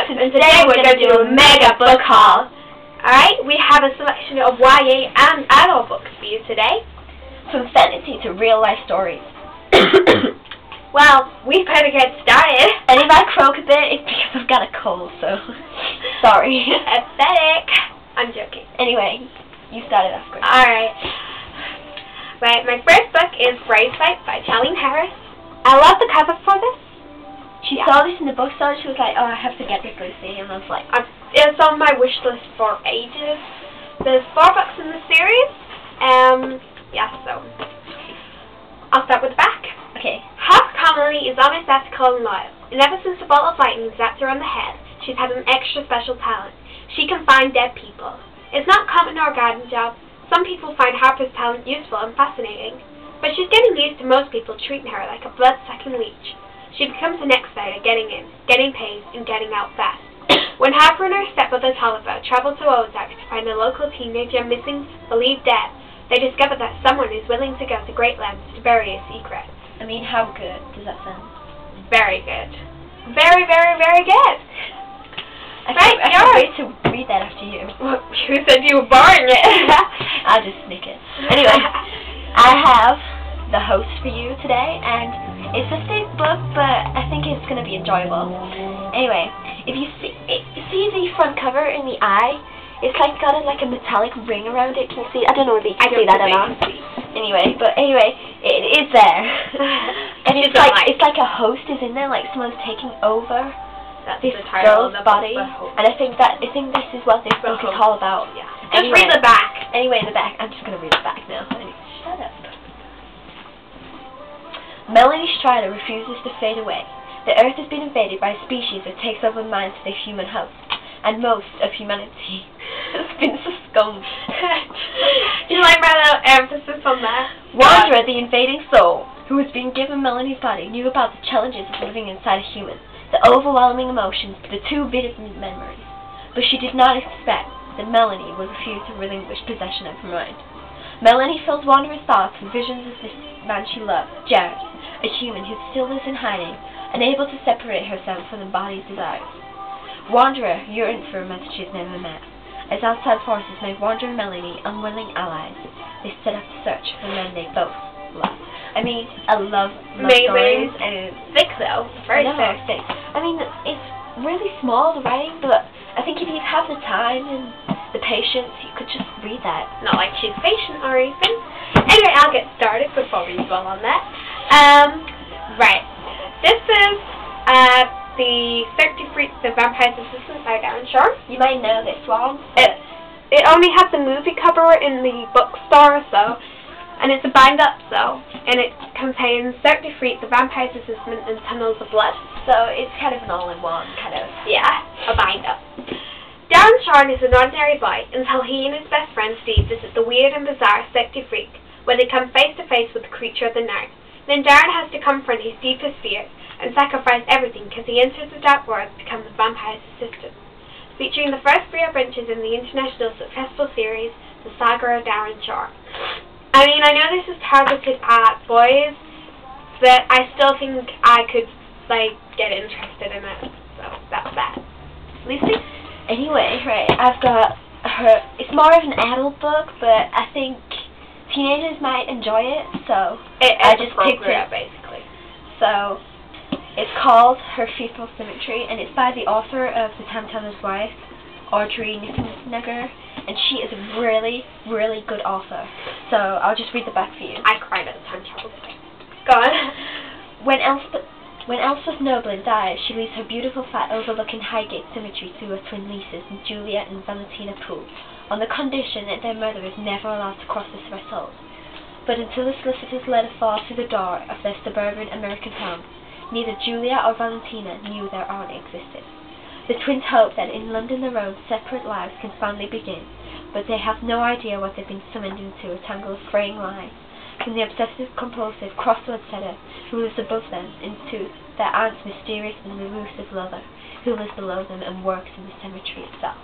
and today we're going to do a mega book haul. Alright, we have a selection of YA and adult books for you today. From fantasy to real life stories. Well, we better get started. And if I croak a bit, it's because I've got a cold, so sorry. Pathetic. I'm joking. Anyway, you started off great. Alright. Right, my first book is Brave Fight by Charlene Harris. I love the cover for this. She saw this in the bookstore and she was like, oh, I have to get this, Lucy. And I was like, it's on my wish list for ages. There's 4 books in the series. Yeah, so I'll start with the back. okay. Husk Connolly is honest, ethical, and loyal. And ever since the bolt of lightning zapped her on the head, she's had an extra special talent. She can find dead people. It's not common or a garden job. Some people find Harper's talent useful and fascinating, but she's getting used to most people treating her like a blood-sucking leech. She becomes an expert at getting in, getting paid, and getting out fast. When Harper and her stepmother Tolliver travel to Ozark to find a local teenager missing, believed dead, they discover that someone is willing to go to great lengths to bury a secret. I mean, how good does that sound? Very good. Very, very, very good. I can't wait to read that after you. Well, who said you were boring it? I'll just snick it. Anyway, I have the host for you today, and it's a thick book, but I think it's going to be enjoyable. Anyway, if you see the front cover in the eye, it's like got like a metallic ring around it. Can you see? I don't know if you can see that or not. Anyway, it is there. And it's like a host is in there, like someone's taking over this girl's body. And I think this is what this book is all about. Yeah. Just read the back. Anyway, the back. I'm just gonna read the back now. Shut up. Melanie Strider refuses to fade away. The Earth has been invaded by a species that takes over minds of the human host, and most of humanity has been succumbed. Do you like my little emphasis on that? Wanderer, the invading soul, who has been given Melanie's body, knew about the challenges of living inside a human, the overwhelming emotions, the too bitter memories. But she did not expect that Melanie would refuse to relinquish possession of her mind. Melanie fills Wanderer's thoughts and visions of this man she loved, Jared, a human who still lives in hiding, unable to separate herself from the body's desires. Wanderer yearned for a man she's never met. As outside forces make Wanderer and Melanie unwilling allies, they set out to search for men they both love. I mean, I love stories, and it's thick though. Very thick. I mean, it's really small, the writing, but I think if you have the time and the patience, you could just read that. Not like she's patient or anything. Anyway, I'll get started before we dwell on that. Right. This is the 30 Freaks the Vampire's Assistant by Darren Sharp. You might know this one. It only has the movie cover in the bookstore, so, and it's a bind up, so, and it contains 30 Freaks the Vampire's Assistant and Tunnels of Blood. So it's kind of an all-in-one kind of. Yeah, a bind up. Darren Sharp is an ordinary boy until he and his best friend Steve visit the weird and bizarre 30 Freak, where they come face to face with the creature of the night. Then Darren has to confront his deepest fears and sacrifice everything because he enters the dark world to become the vampire's assistant. Featuring the first 3 adventures in the international successful series, The Saga of Darren Sharp. I mean, I know this is targeted at boys, but I still think I could, like, get interested in it. So, that's that. Lucy? Anyway, right, I've got her. It's more of an adult book, but I think teenagers might enjoy it, so I just picked it, basically. So, it's called Her Fearful Symmetry, and it's by the author of The Time Teller's Wife, Audrey Nickensnigger, and she is a really, really good author. So, I'll just read the back for you. I cried at The Time Teller's Wife. Go on. When Elspeth Noblin dies, she leaves her beautiful flat overlooking Highgate Cemetery to her twin nieces, Julia and Valentina Poole, on the condition that their mother is never allowed to cross the threshold. But until the solicitor's letter falls through the door of their suburban American home, neither Julia or Valentina knew their aunt existed. The twins hope that in London their own separate lives can finally begin, but they have no idea what they've been summoned into, a tangle of fraying lines, from the obsessive-compulsive crossword setter who lives above them into their aunt's mysterious and elusive lover who lives below them and works in the cemetery itself.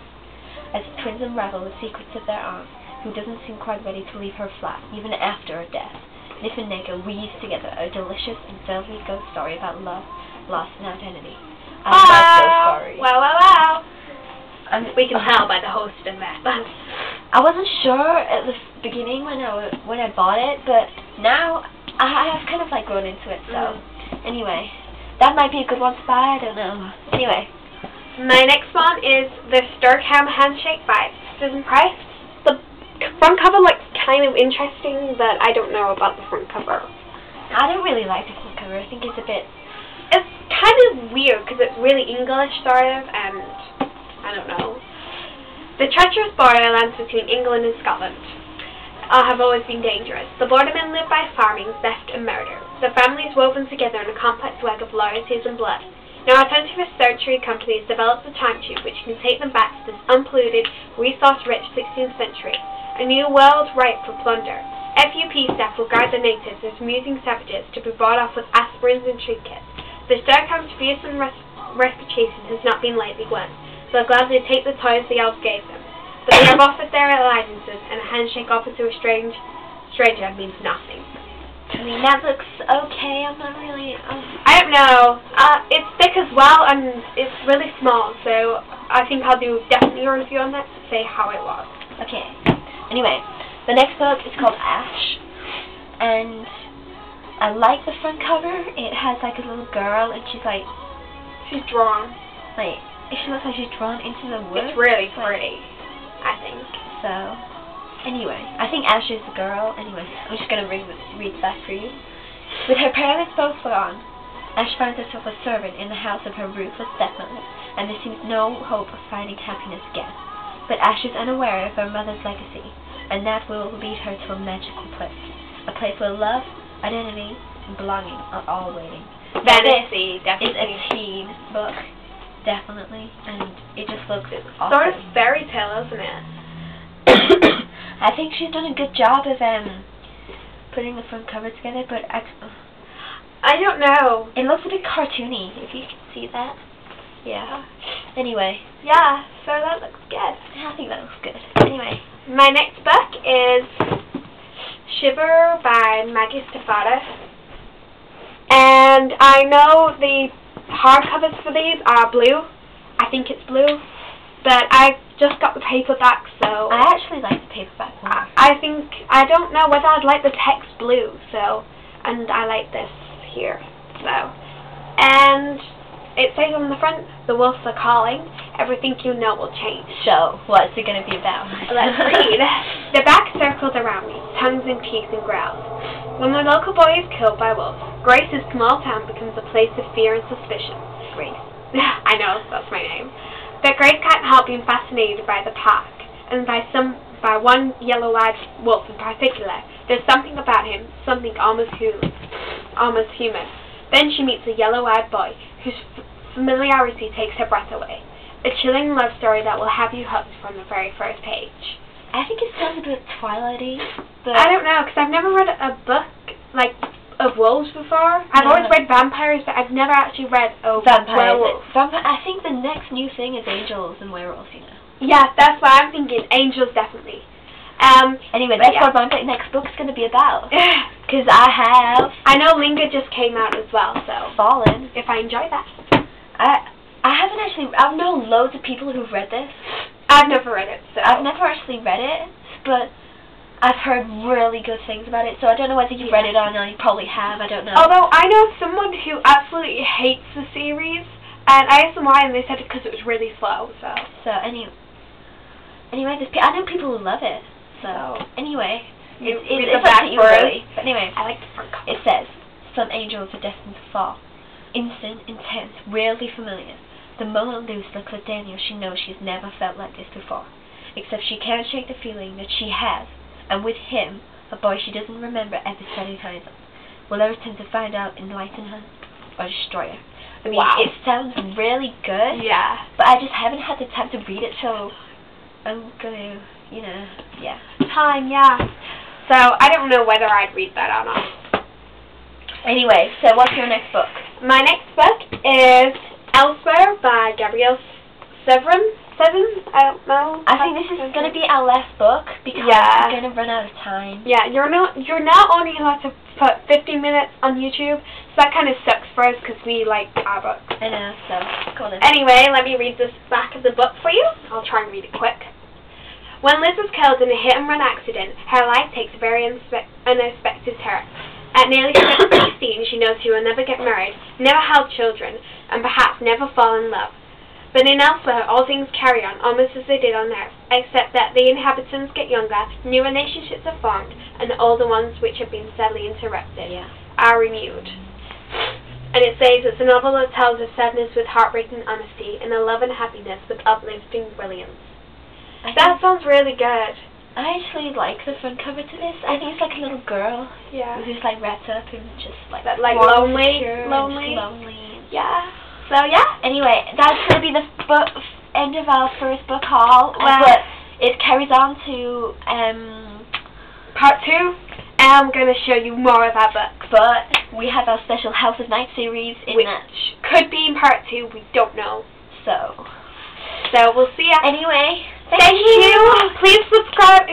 As the twins unravel the secrets of their aunt, who doesn't seem quite ready to leave her flat, even after her death, Niffenegger weaves together a delicious and velvety ghost story about love, lost an identity. I love those stories. Wow. We can Oh. tell by the host of that. I wasn't sure at the beginning when I bought it, but now I have kind of like grown into it. So anyway, that might be a good one to buy. I don't know. Anyway, my next one is the Sturcam Handshake by Susan Price. The front cover looks kind of interesting, but I don't know about the front cover. I don't really like the front cover. I think it's a bit. It's kind of weird because it's really English sort of, and I don't know. The treacherous borderlands between England and Scotland have always been dangerous. The bordermen live by farming, theft and murder. The families woven together in a complex web of loyalties and blood. Now a 21st century company has developed a time tube which can take them back to this unpolluted, resource-rich 16th century. A new world ripe for plunder. FUP staff will guide the natives as amusing savages to be brought off with aspirins and trinkets. The Sturcam's fearsome reputation has not been lightly won. They'll gladly take the toys the elves gave them, but they have offered their alliances, and a handshake offered to a stranger means nothing. I mean, that looks okay. I'm not really. I don't know. It's thick as well, and it's really small, so I think I'll do definitely a review on that to say how it was. Okay. Anyway, the next book is called Ash, and I like the front cover. It has like a little girl, and she's drawn. She looks like she's drawn into the woods. It's really pretty, I think. So, anyway, I think Ash is the girl. Anyway, I'm just gonna read that for you. With her parents both gone, Ash finds herself a servant in the house of her ruthless stepmother, and there seems no hope of finding happiness again. But Ash is unaware of her mother's legacy, and that will lead her to a magical place. A place where love, identity, and belonging are all waiting. Fantasy, It's definitely. a teen book, definitely, and it just looks awesome. Sort of fairy tale, isn't it? I think she's done a good job of putting the front cover together, but I don't know. it looks a bit cartoony, if you can see that. Yeah. Anyway, Yeah, so that looks good. I think that looks good. Anyway. My next book is Shiver by Maggie Stefada. And I know the hardcovers for these are blue. I think it's blue. But I just got the paperback, so I actually like the paperback one. I don't know whether I'd like the text blue, so, and I like this here, so. And it says on the front, the wolves are calling, everything you know will change. So, what's it going to be about? Let's read. The back circles around me, tongues in peaks and growls. When the local boy is killed by wolves, Grace's small town becomes a place of fear and suspicion. Grace. I know, that's my name. But Grace can't help being fascinated by the park, and by one yellow-eyed wolf in particular. There's something about him, something almost human. Then she meets a yellow-eyed boy, whose familiarity takes her breath away. A chilling love story that will have you hooked from the very first page. I think it sounds a bit Twilight-y, but I don't know, because I've never read a book, of wolves before. I've No. always read vampires, but I've never actually read a vampires. werewolf. I think the next new thing is angels and werewolves, you know. Yeah, that's what I'm thinking. Angels, definitely. Anyway, but that's yeah. what my next book's going to be about. Because I have I know Linga just came out as well, so Fallen. if I enjoy that. I haven't actually, I know loads of people who've read this. I've never read it, so. I've never actually read it, but I've heard really good things about it, so I don't know whether you've read it or not. You probably have, I don't know. Although I know someone who absolutely hates the series, and I asked them why, and they said because it was really slow, so. So, anyway, I know people who love it, so, anyway. Read It's the up back to you, for us. really. But anyway, I like the front cover. it says, some angels are destined to fall. Instant, intense, weirdly familiar. The moment Luce looks at Daniel, she knows she's never felt like this before. Except she can't shake the feeling that she has, and with him, a boy she doesn't remember ever setting eyes on. Will her attempt to find out, enlighten her, or destroy her? I mean, Wow. it sounds really good, Yeah. but I just haven't had the time to read it, so I'm gonna, yeah. Time, yeah. So, I don't know whether I'd read that or not. Anyway, so what's your next book? My next book is Elsewhere by Gabrielle Severin. 7? I don't know. I think this is going to be our last book because Yeah. we're going to run out of time. Yeah, you're now only allowed to put 15 minutes on YouTube, so that kind of sucks for us because we like our books. I know, so go on then. Anyway, let me read this back of the book for you. I'll try and read it quick. When Liz is killed in a hit-and-run accident, her life takes a very unexpected turn. At nearly 16, she knows she will never get married, never have children, and perhaps never fall in love. But in Elsewhere, all things carry on, almost as they did on Earth, except that the inhabitants get younger, new relationships are formed, and the older ones, which have been sadly interrupted, are renewed. And it says it's a novel that tells of sadness with heartbreaking honesty, and of love and happiness with uplifting brilliance. That sounds really good. I actually like the front cover to this. I think it's like a little girl who's like wrapped up in just like lonely. Yeah. So yeah. Anyway, that's going to be the end of our first book haul. But it carries on to part 2. I'm going to show you more of our books. But we have our special House of Night series which could be in part 2. We don't know. So we'll see ya. Anyway, thank you. Please subscribe.